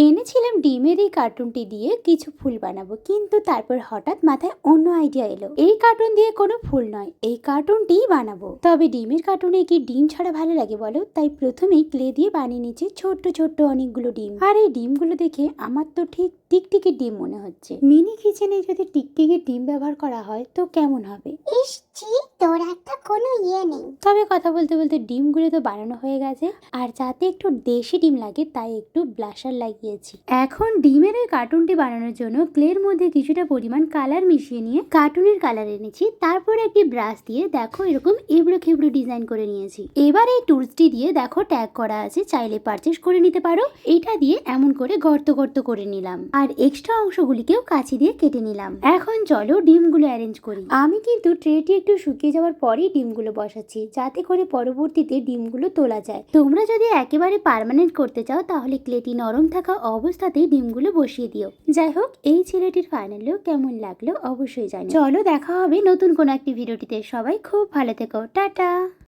এনেছিলাম ডিমের এই কার্টুনটি দিয়ে কিছু ফুল বানাবো, কিন্তু তারপর হঠাৎ মাথায় অন্য আইডিয়া এলো। এই কার্টুন দিয়ে কোনো ফুল নয়, এই কার্টুনটিই বানাবো। তবে ডিমের কার্টুনে কি ডিম ছাড়া ভালো লাগে বলো? তাই প্রথমেই ক্লে দিয়ে বানিয়ে নিচ্ছি ছোট্ট ছোট্ট অনেকগুলো ডিম। আর এই ডিমগুলো দেখে আমার তো ঠিক টিকটিকি ডিম মনে হচ্ছে। মিনি কিচেনে যদি টিকটিকি ডিম ব্যবহার করা হয় তো কেমন হবে? ইস ছি, তোর একটা কোনো ইয়ে নেই। তবে কথা বলতে বলতে ডিমগুলো তো বানানো হয়ে গেছে, আর যাতে একটু দেশি ডিম লাগে তাই একটু ব্লাশার লাগিয়েছি। এখন ডিমের ওই কার্টুনটি বানানোর জন্য ক্লের মধ্যে কিছুটা পরিমাণ কালার মিশিয়ে নিয়ে কার্টুনের কালার এনেছি। তারপর একটি ব্রাশ দিয়ে দেখো এরকম এবড়ো খেবড়ো ডিজাইন করে নিয়েছি। এবার এই টুলসটি দিয়ে দেখো ট্যাগ করা আছে, চাইলে পারচেস করে নিতে পারো। এটা দিয়ে এমন করে গর্ত গর্ত করে নিলাম, আর এক্সট্রা অংশগুলিকেও কাঁচি দিয়ে কেটে নিলাম। এখন চলো ডিমগুলো অ্যারেঞ্জ করি। আমি কিন্তু ট্রেটি একটু শুকিয়ে যাওয়ার পরেই ডিমগুলো বসাচ্ছি, যাতে করে পরবর্তীতে ডিমগুলো তোলা যায়। তোমরা যদি একেবারে পার্মানেন্ট করতে চাও তাহলে ক্লেটি নরম থাকা অবস্থাতেই ডিমগুলো বসিয়ে দিও। যাই হোক, এই ছেলেটির ফাইনাল লুক কেমন লাগলো অবশ্যই জানি। চলো দেখা হবে নতুন কোনো একটি ভিডিওটিতে। সবাই খুব ভালো থেকো, টাটা।